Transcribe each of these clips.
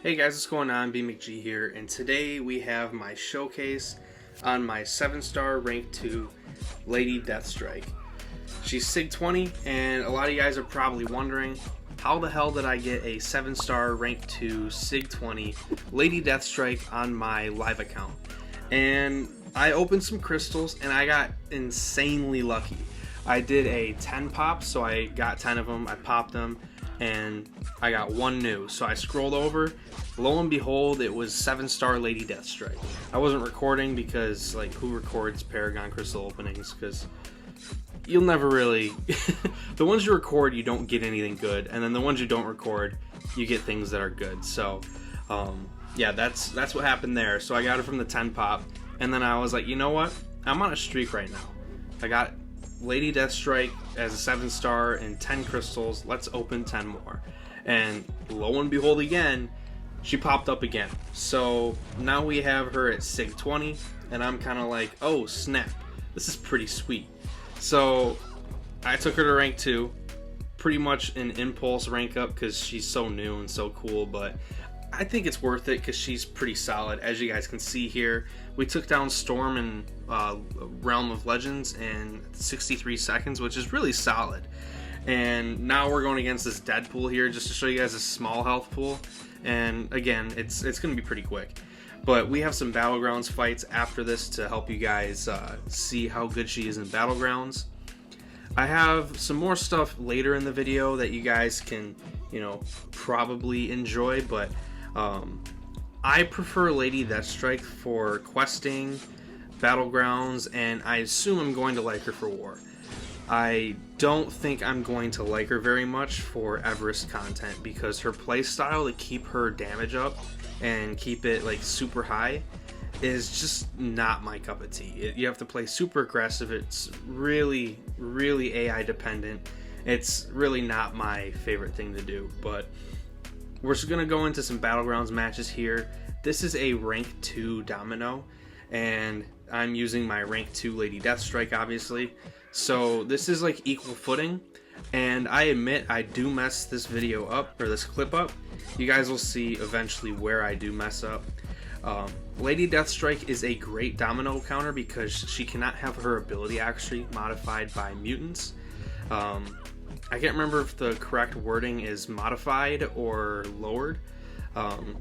Hey guys, what's going on? Mcoc here, and today we have my showcase on my 7-star rank 2 Lady Deathstrike. She's SIG 20, and a lot of you guys are probably wondering, how the hell did I get a 7-star rank 2 SIG 20 Lady Deathstrike on my live account? And I opened some crystals and I got insanely lucky. I did a 10 pop, so I got 10 of them, I popped them, and I got one new. So I scrolled over, lo and behold, it was 7-star Lady Deathstrike. I wasn't recording because, like, who records Paragon crystal openings? Because you'll never really the ones you record, you don't get anything good, and then the ones you don't record, you get things that are good. So yeah, that's what happened there. So I got it from the 10 pop, and then I was like, you know what, I'm on a streak right now. I got Lady Deathstrike as a 7-star and 10 crystals. Let's open 10 more. And lo and behold, again, she popped up again. So now we have her at SIG 20, and I'm kind of like, oh snap, this is pretty sweet. So I took her to rank 2, pretty much an impulse rank up because she's so new and so cool, but I think it's worth it because she's pretty solid. As you guys can see here, we took down Storm in Realm of Legends in 63 seconds, which is really solid. And now we're going against this Deadpool here just to show you guys a small health pool. And again, it's going to be pretty quick. But we have some Battlegrounds fights after this to help you guys see how good she is in Battlegrounds. I have some more stuff later in the video that you guys can, probably enjoy, but I prefer Lady Deathstrike for questing, Battlegrounds, and I assume I'm going to like her for War. I don't think I'm going to like her very much for Everest content because her playstyle to keep her damage up and keep it like super high is just not my cup of tea. You have to play super aggressive. It's really AI dependent. It's really not my favorite thing to do, but we're just gonna go into some Battlegrounds matches here. This is a rank 2 Domino, and I'm using my rank 2 Lady Deathstrike, obviously. So this is like equal footing, and I admit I do mess this video up, or this clip up. You guys will see eventually where I do mess up. Lady Deathstrike is a great Domino counter because she cannot have her ability actually modified by mutants. I can't remember if the correct wording is modified or lowered.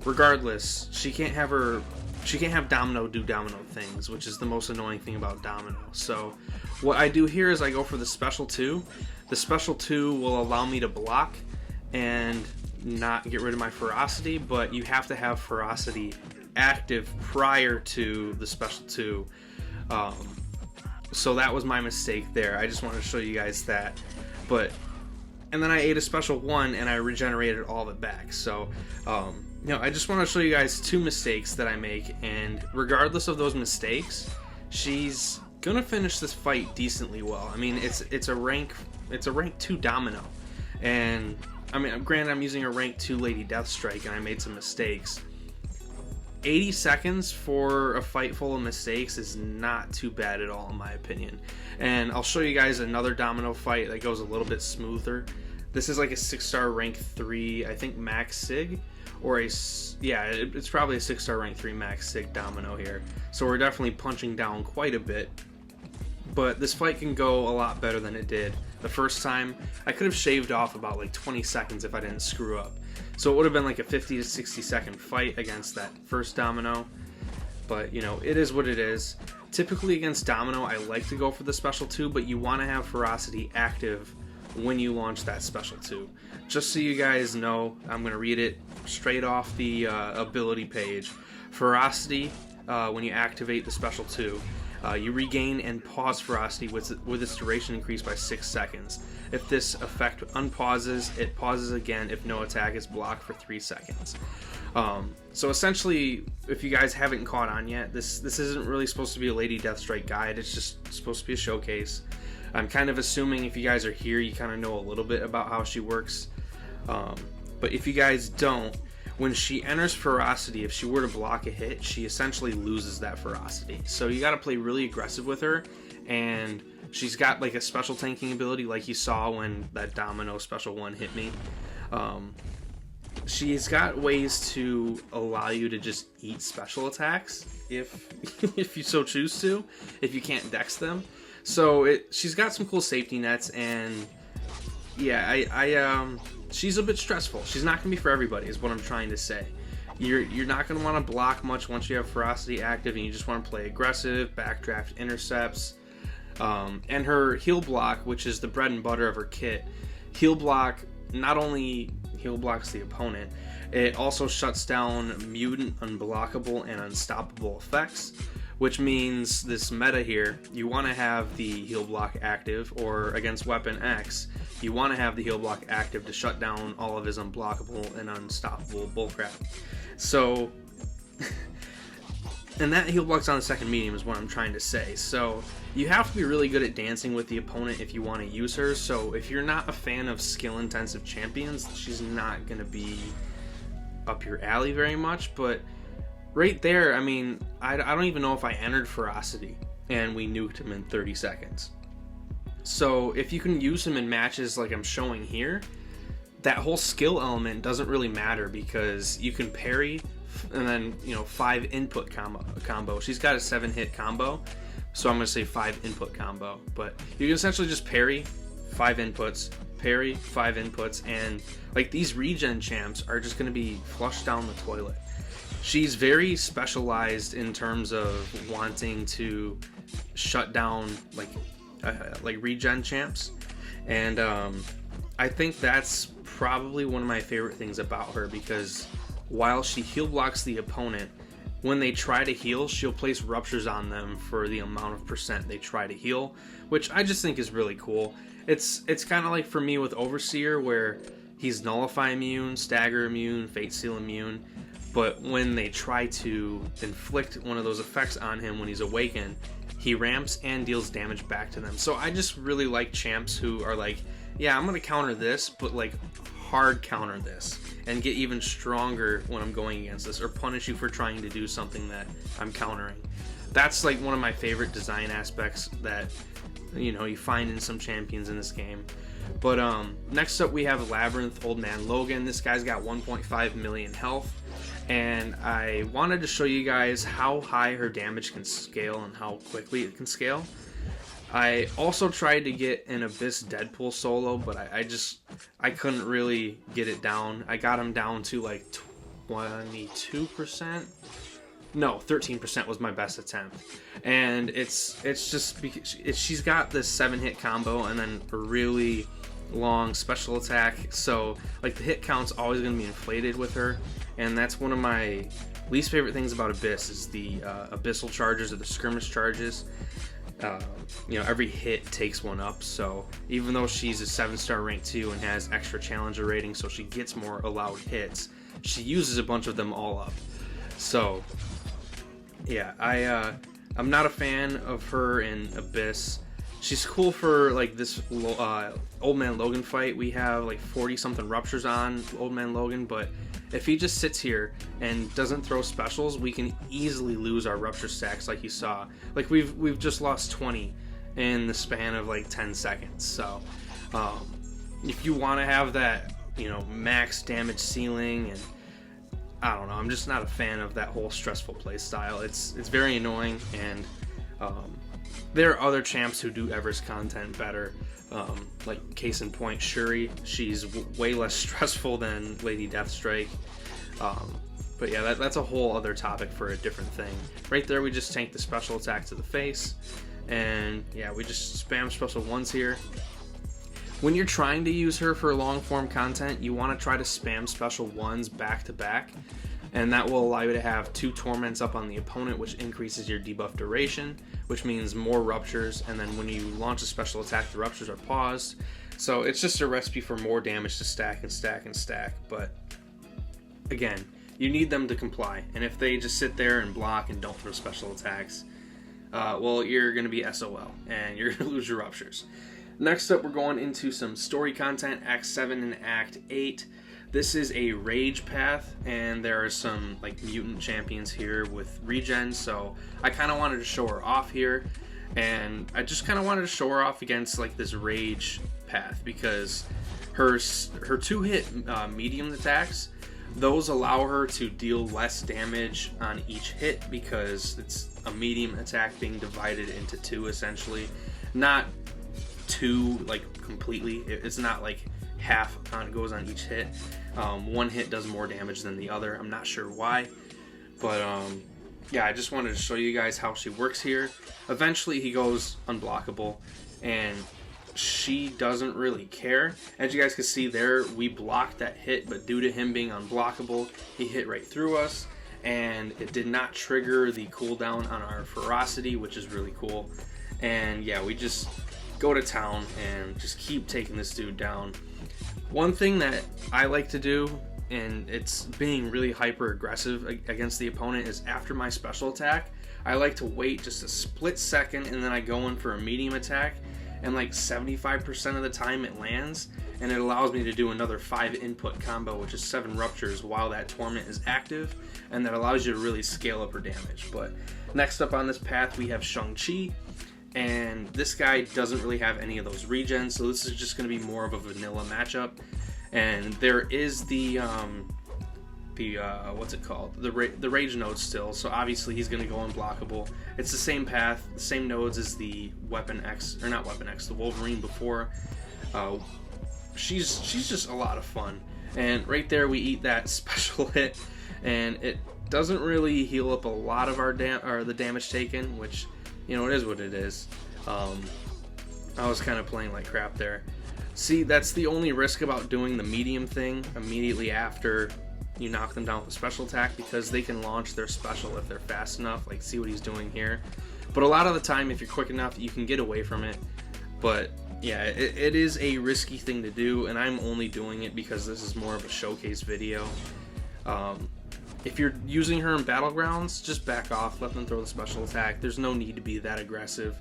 Regardless, she can't have Domino do Domino things, which is the most annoying thing about Domino. So what I do here is I go for the special 2. The special 2 will allow me to block and not get rid of my ferocity, but you have to have ferocity active prior to the special 2. So that was my mistake there. I just wanted to show you guys that. And then I ate a special 1 and I regenerated all of it back. So I just want to show you guys 2 mistakes that I make, and regardless of those mistakes, she's gonna finish this fight decently well. I mean, it's a rank 2 Domino, and I mean, granted, I'm using a rank 2 Lady Deathstrike and I made some mistakes. 80 seconds for a fight full of mistakes is not too bad at all in my opinion. And I'll show you guys another Domino fight that goes a little bit smoother. This is like a 6-star rank 3, I think max sig, or it's probably a 6-star rank 3 max sig Domino here. So we're definitely punching down quite a bit. But this fight can go a lot better than it did the first time. I could have shaved off about like 20 seconds if I didn't screw up. So it would have been like a 50 to 60 second fight against that first Domino. But it is what it is. Typically against Domino, I like to go for the special 2, but you want to have ferocity active when you launch that special 2. Just so you guys know, I'm going to read it straight off the ability page. Ferocity, when you activate the special 2, you regain and pause ferocity with its duration increased by 6 seconds. If this effect unpauses, it pauses again if no attack is blocked for 3 seconds. So essentially, if you guys haven't caught on yet, this isn't really supposed to be a Lady Deathstrike guide. It's just supposed to be a showcase. I'm kind of assuming if you guys are here, you kind of know a little bit about how she works. But if you guys don't, when she enters ferocity, if she were to block a hit, she essentially loses that ferocity. So you got to play really aggressive with her, and she's got like a special tanking ability like you saw when that Domino special 1 hit me. she's got ways to allow you to just eat special attacks if if you so choose to, if you can't dex them. So she's got some cool safety nets, and yeah, she's a bit stressful. She's not gonna be for everybody, is what I'm trying to say. You're not gonna want to block much once you have Ferocity active, and you just want to play aggressive, backdraft intercepts, and her heal block, which is the bread and butter of her kit. Heal block not only heal blocks the opponent, it also shuts down mutant, unblockable, and unstoppable effects, which means this meta here, you want to have the heal block active, or against weapon X, you want to have the heal block active to shut down all of his unblockable and unstoppable bullcrap. So, and that heal block's on the second medium is what I'm trying to say. So you have to be really good at dancing with the opponent if you want to use her. So if you're not a fan of skill intensive champions, she's not going to be up your alley very much. But right there, I mean, I don't even know if I entered Ferocity and we nuked him in 30 seconds. So if you can use him in matches like I'm showing here, that whole skill element doesn't really matter, because you can parry and then, 5 input combo. She's got a 7-hit combo, so I'm going to say 5 input combo. But you can essentially just parry 5 inputs, parry 5 inputs, and like these regen champs are just going to be flushed down the toilet. She's very specialized in terms of wanting to shut down like regen champs, and I think that's probably one of my favorite things about her, because while she heal blocks the opponent, when they try to heal, she'll place ruptures on them for the amount of percent they try to heal, which I just think is really cool. It's kind of like for me with Overseer, where he's nullify immune, stagger immune, fate seal immune, but when they try to inflict one of those effects on him when he's awakened, he ramps and deals damage back to them. So I just really like champs who are like, yeah, I'm gonna counter this, but like hard counter this, and get even stronger when I'm going against this, or punish you for trying to do something that I'm countering. That's like one of my favorite design aspects that you find in some champions in this game. But next up we have Labyrinth Old Man Logan. This guy's got 1.5 million health, and I wanted to show you guys how high her damage can scale and how quickly it can scale. I also tried to get an Abyss Deadpool solo, but I couldn't really get it down. I got him down to like 22%. No, 13% was my best attempt. And it's just because she's got this 7-hit combo and then a really long special attack. So like the hit count's always going to be inflated with her, and that's one of my least favorite things about Abyss is the abyssal charges or the skirmish charges. Every hit takes one up, so even though she's a 7-star rank 2 and has extra challenger rating, so she gets more allowed hits, she uses a bunch of them all up. So yeah, I'm not a fan of her in Abyss. She's cool for like this Old Man Logan fight. We have like 40 something ruptures on Old Man Logan, but if he just sits here and doesn't throw specials, we can easily lose our rupture stacks like you saw. Like we've just lost 20 in the span of like 10 seconds. So if you want to have that, max damage ceiling, and I don't know, I'm just not a fan of that whole stressful play style. It's very annoying, and there are other champs who do Everest content better. Like case in point, Shuri. She's way less stressful than Lady Deathstrike. But yeah, that's a whole other topic for a different thing. Right there, we just tank the special attack to the face, and yeah, we just spam special ones here. When you're trying to use her for long form content, you want to try to spam special ones back to back, and that will allow you to have 2 torments up on the opponent, which increases your debuff duration, which means more ruptures, and then when you launch a special attack, the ruptures are paused. So it's just a recipe for more damage to stack and stack and stack. But again, you need them to comply, and if they just sit there and block and don't throw special attacks, well, you're going to be SOL, and you're going to lose your ruptures. Next up, we're going into some story content, Act 7 and Act 8. This is a rage path, and there are some like mutant champions here with regen, so I kind of wanted to show her off here, and I just kind of wanted to show her off against like this rage path, because her 2-hit medium attacks Those allow her to deal less damage on each hit because it's a medium attack being divided into two essentially. Not two like completely. It's not like half goes on each hit. One hit does more damage than the other. I'm not sure why, but yeah, I just wanted to show you guys how she works here. Eventually he goes unblockable and she doesn't really care. As you guys can see there, we blocked that hit, but due to him being unblockable, he hit right through us, and it did not trigger the cooldown on our ferocity, which is really cool. And yeah, we just go to town and just keep taking this dude down. One thing that I like to do, and it's being really hyper aggressive against the opponent, is after my special attack, I like to wait just a split second and then I go in for a medium attack, and like 75% of the time it lands, and it allows me to do another 5 input combo, which is 7 ruptures while that torment is active, and that allows you to really scale up her damage. But next up on this path we have Shang-Chi, and this guy doesn't really have any of those regens, so this is just going to be more of a vanilla matchup. And there is the what's it called, the rage node still, so obviously he's going to go unblockable. It's the same path, the same nodes as the Weapon X, or not Weapon X, the Wolverine before. She's just a lot of fun, and right there we eat that special hit, and it doesn't really heal up a lot of our the damage taken, which, you know, it is what it is. I was kind of playing like crap there. See, that's the only risk about doing the medium thing immediately after you knock them down with a special attack, because they can launch their special if they're fast enough. Like, see what he's doing here. But a lot of the time, if you're quick enough, you can get away from it. But yeah, it is a risky thing to do, and I'm only doing it because this is more of a showcase video. If you're using her in battlegrounds, just back off, let them throw the special attack. There's no need to be that aggressive,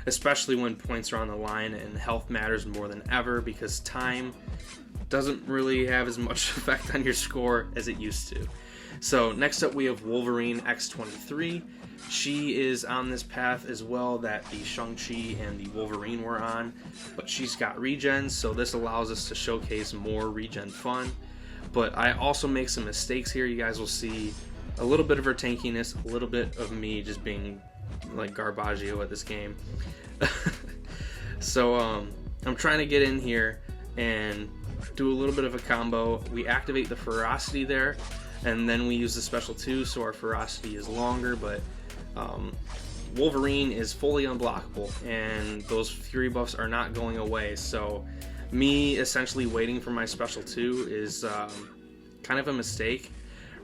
especially when points are on the line and health matters more than ever, because time doesn't really have as much effect on your score as it used to. So next up we have Wolverine X23. She is on this path as well that the Shang-Chi and the Wolverine were on, but she's got regens, so this allows us to showcase more regen fun. But I also make some mistakes here. You guys will see a little bit of her tankiness, a little bit of me just being like Garbaggio at this game. So I'm trying to get in here and do a little bit of a combo. We activate the ferocity there, and then we use the special 2, so our ferocity is longer, but Wolverine is fully unblockable, and those fury buffs are not going away, so me essentially waiting for my special 2 is kind of a mistake.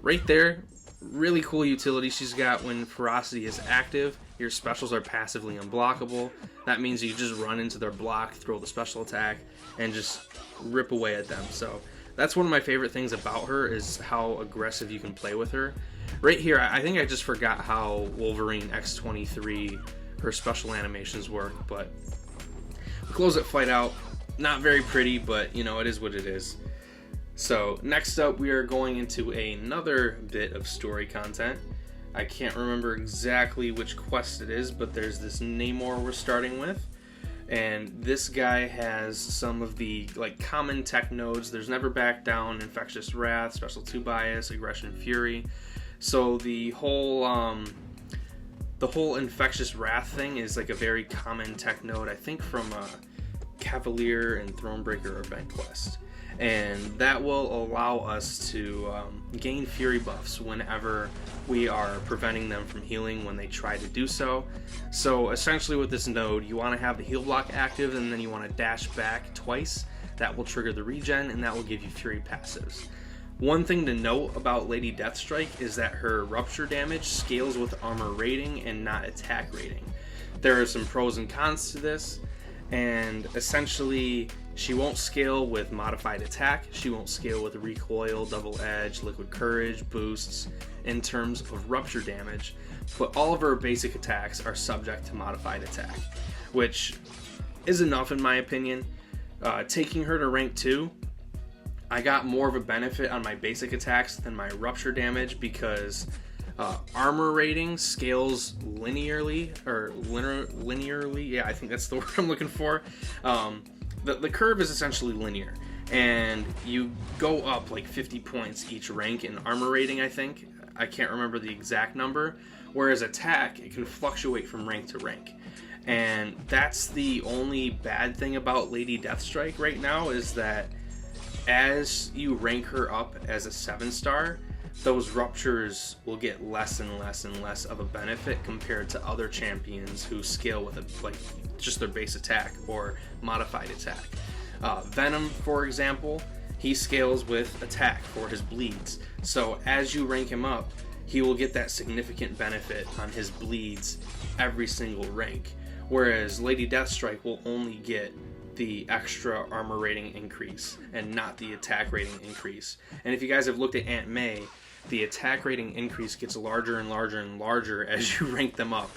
Right there, really cool utility she's got. When ferocity is active, your specials are passively unblockable. That means you just run into their block, throw the special attack, and just rip away at them. So that's one of my favorite things about her, is how aggressive you can play with her. Right here, I think I just forgot how Wolverine X23, her special animations work, but we close that fight out. Not very pretty, but you know, it is what it is. So next up we are going into another bit of story content. I can't remember exactly which quest it is, but there's this Namor we're starting with, and this guy has some of the like common tech nodes. There's Never Back Down, Infectious Wrath, Special 2 Bias, Aggression, Fury. So the whole Infectious Wrath thing is like a very common tech node, I think from Cavalier and Thronebreaker event quest, and that will allow us to gain fury buffs whenever we are preventing them from healing when they try to do so. So essentially with this node, you want to have the heal block active, and then you want to dash back twice. That will trigger the regen, and that will give you fury passives. One thing to note about Lady Deathstrike is that her rupture damage scales with armor rating and not attack rating. There are some pros and cons to this, and essentially she won't scale with modified attack, she won't scale with recoil, double edge, liquid courage, boosts in terms of rupture damage, but all of her basic attacks are subject to modified attack, which is enough in my opinion. Taking her to rank 2, I got more of a benefit on my basic attacks than my rupture damage, because armor rating scales linearly, yeah, I think that's the word I'm looking for. The curve is essentially linear, and you go up like 50 points each rank in armor rating, I think. I can't remember the exact number. Whereas attack, it can fluctuate from rank to rank. And that's the only bad thing about Lady Deathstrike right now, is that as you rank her up as a 7-star, those ruptures will get less and less and less of a benefit compared to other champions who scale with just their base attack or modified attack. Venom, for example, he scales with attack for his bleeds. So as you rank him up, he will get that significant benefit on his bleeds every single rank. Whereas Lady Deathstrike will only get the extra armor rating increase and not the attack rating increase. And if you guys have looked at Aunt May, the attack rating increase gets larger and larger and larger as you rank them up.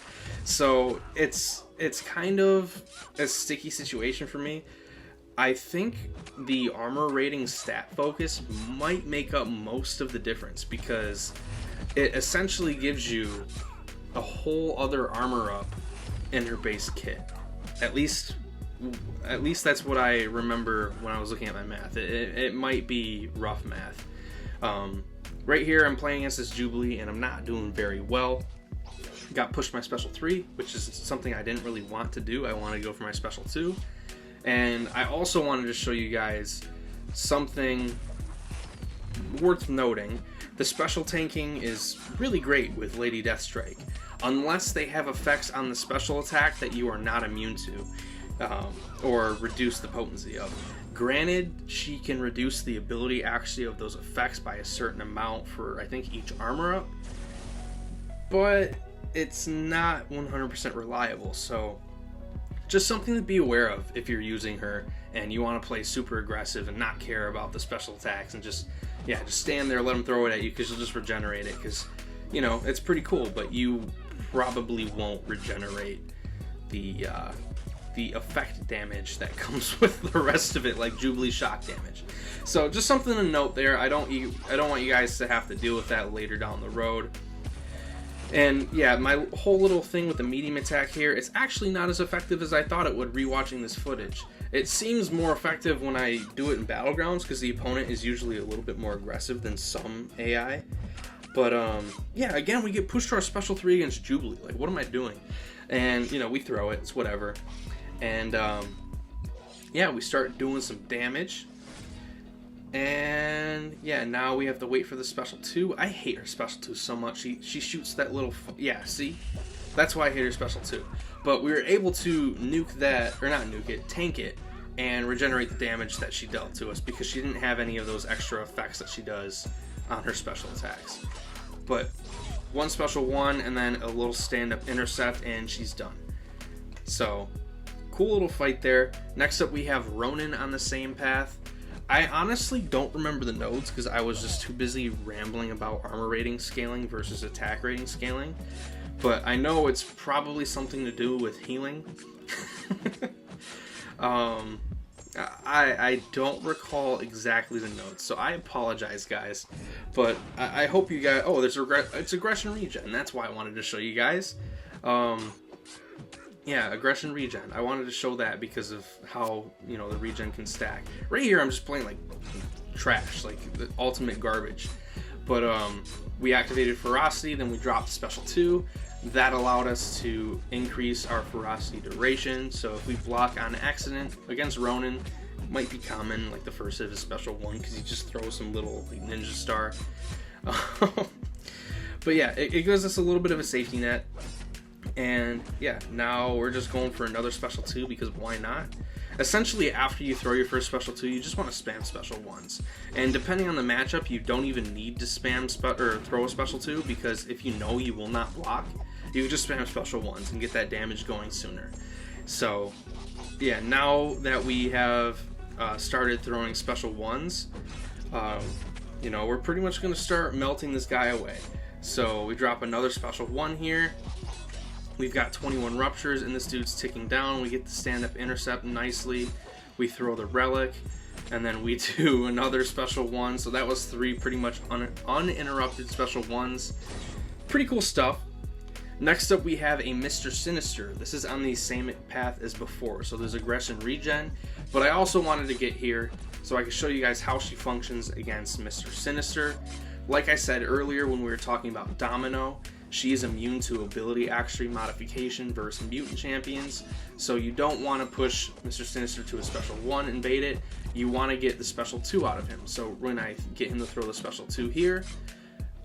So it's kind of a sticky situation for me. I think the armor rating stat focus might make up most of the difference, because it essentially gives you a whole other armor up in her base kit. At least that's what I remember when I was looking at my math. It might be rough math. Right here I'm playing against this Jubilee and I'm not doing very well. Got pushed my special 3, which is something I didn't really want to do. I wanted to go for my special 2. And I also wanted to show you guys something worth noting. The special tanking is really great with Lady Deathstrike, unless they have effects on the special attack that you are not immune to, or reduce the potency of. Granted, she can reduce the ability actually of those effects by a certain amount for, I think, each armor up, but it's not 100% reliable, so just something to be aware of if you're using her and you want to play super aggressive and not care about the special attacks and just stand there, let them throw it at you, because you'll just regenerate it, because, you know, it's pretty cool, but you probably won't regenerate the effect damage that comes with the rest of it, like Jubilee shock damage. So just something to note there. I don't want you guys to have to deal with that later down the road. And yeah, my whole little thing with the medium attack here, it's actually not as effective as I thought it would rewatching this footage. It seems more effective when I do it in Battlegrounds, because the opponent is usually a little bit more aggressive than some AI. But yeah, again, we get pushed to our special 3 against Jubilee. Like, what am I doing? And, you know, we throw it, it's whatever. And yeah, we start doing some damage. And yeah, now we have to wait for the special 2. I hate her special 2 so much. She shoots that little... yeah, see? That's why I hate her special 2. But we were able to nuke that, or not nuke it, tank it, and regenerate the damage that she dealt to us, because she didn't have any of those extra effects that she does on her special attacks. But one special 1, and then a little stand-up intercept, and she's done. So, cool little fight there. Next up we have Ronin on the same path. I honestly don't remember the nodes because I was just too busy rambling about armor rating scaling versus attack rating scaling. But I know it's probably something to do with healing. I don't recall exactly the nodes, so I apologize, guys. But I hope you guys... oh, it's aggression regen. That's why I wanted to show you guys. Yeah, aggression regen. I wanted to show that because of how, you know, the regen can stack. Right here, I'm just playing like trash, like the ultimate garbage. But we activated ferocity, then we dropped special 2. That allowed us to increase our ferocity duration. So if we block on accident against Ronin, it might be common, like the first of his special 1, because he just throws some little like, ninja star. But yeah, it gives us a little bit of a safety net. And yeah, now we're just going for another special 2 because why not? Essentially, after you throw your first special 2, you just want to spam special 1s. And depending on the matchup, you don't even need to spam or throw a special 2, because if you know you will not block, you can just spam special 1s and get that damage going sooner. So yeah, now that we have started throwing special 1s, you know, we're pretty much going to start melting this guy away. So we drop another special 1 here. We've got 21 ruptures and this dude's ticking down. We get the stand-up intercept nicely. We throw the relic, and then we do another special 1. So that was 3 pretty much uninterrupted special 1s. Pretty cool stuff. Next up we have a Mr. Sinister. This is on the same path as before. So there's aggression regen, but I also wanted to get here so I can show you guys how she functions against Mr. Sinister. Like I said earlier when we were talking about Domino, she is immune to ability accuracy modification versus mutant champions, so you don't want to push Mr. Sinister to a special 1 and bait it. You want to get the special 2 out of him. So when I get him to throw the special 2 here,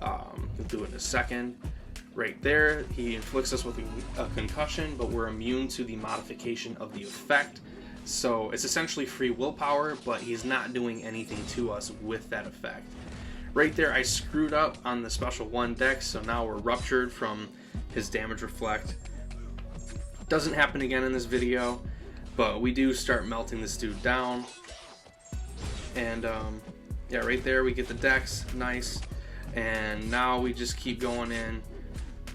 we'll do it in a second. Right there, he inflicts us with a concussion, but we're immune to the modification of the effect. So it's essentially free willpower, but he's not doing anything to us with that effect. Right there, I screwed up on the special 1 dex, so now we're ruptured from his damage reflect. Doesn't happen again in this video, but we do start melting this dude down. And yeah, right there we get the dex, nice. And now we just keep going in.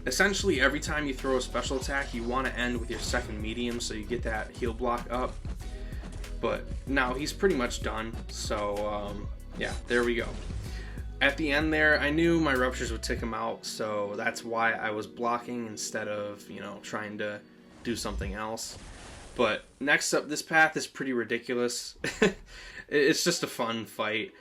Essentially, every time you throw a special attack, you want to end with your second medium, so you get that heal block up. But now he's pretty much done, so yeah, there we go. At the end there, I knew my ruptures would tick him out, so that's why I was blocking instead of, you know, trying to do something else. But next up, this path is pretty ridiculous. It's just a fun fight.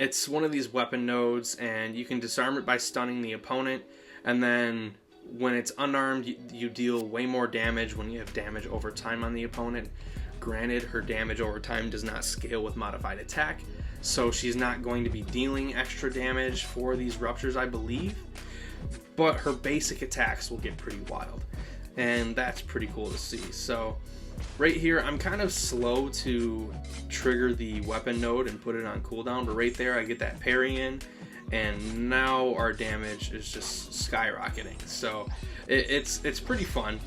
It's one of these weapon nodes, and you can disarm it by stunning the opponent, and then when it's unarmed, you deal way more damage when you have damage over time on the opponent. Granted, her damage over time does not scale with modified attack, so she's not going to be dealing extra damage for these ruptures, I believe, but her basic attacks will get pretty wild, and that's pretty cool to see. So right here, I'm kind of slow to trigger the weapon node and put it on cooldown, but right there I get that parry in, and now our damage is just skyrocketing. So it's pretty fun.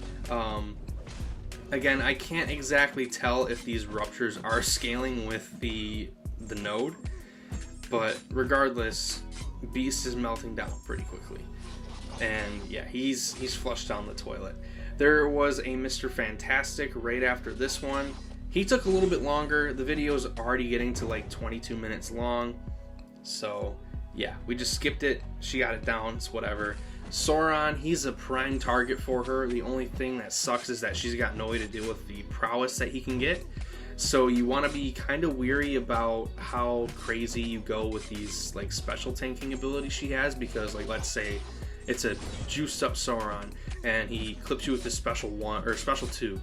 Again, I can't exactly tell if these ruptures are scaling with the node, but regardless, Beast is melting down pretty quickly. And yeah, he's flushed down the toilet. There was a Mr. Fantastic right after this one. He took a little bit longer. The video is already getting to like 22 minutes long. So yeah, we just skipped it. She got it down, it's whatever. Sauron, he's a prime target for her. The only thing that sucks is that she's got no way to deal with the prowess that he can get. So you want to be kind of weary about how crazy you go with these like special tanking abilities she has, because like let's say it's a juiced up Sauron and he clips you with this special 1 or special 2.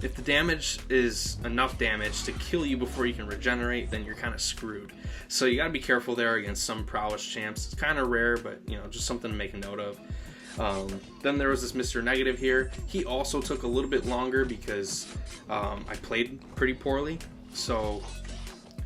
If the damage is enough damage to kill you before you can regenerate, then you're kind of screwed. So you got to be careful there against some prowess champs. It's kind of rare, but you know, just something to make a note of. Then there was this Mr. Negative here. He also took a little bit longer because I played pretty poorly, so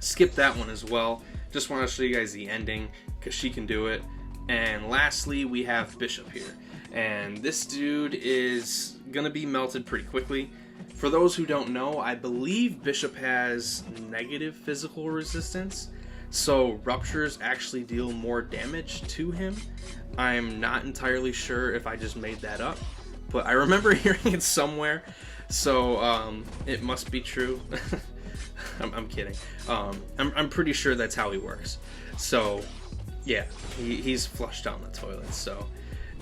skip that one as well. Just want to show you guys the ending because she can do it. And lastly, we have Bishop here, and this dude is gonna be melted pretty quickly. For those who don't know, I believe Bishop has negative physical resistance, so ruptures actually deal more damage to him. I'm not entirely sure if I just made that up, but I remember hearing it somewhere, so it must be true. I'm kidding. I'm pretty sure that's how he works. So yeah, he's flushed down the toilet. So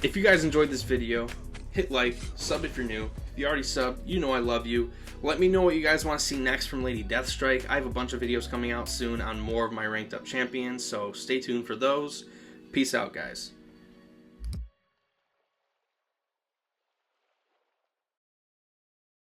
if you guys enjoyed this video, hit like, sub if you're new. If you already subbed, you know I love you. Let me know what you guys want to see next from Lady Deathstrike. I have a bunch of videos coming out soon on more of my ranked up champions, so stay tuned for those. Peace out, guys.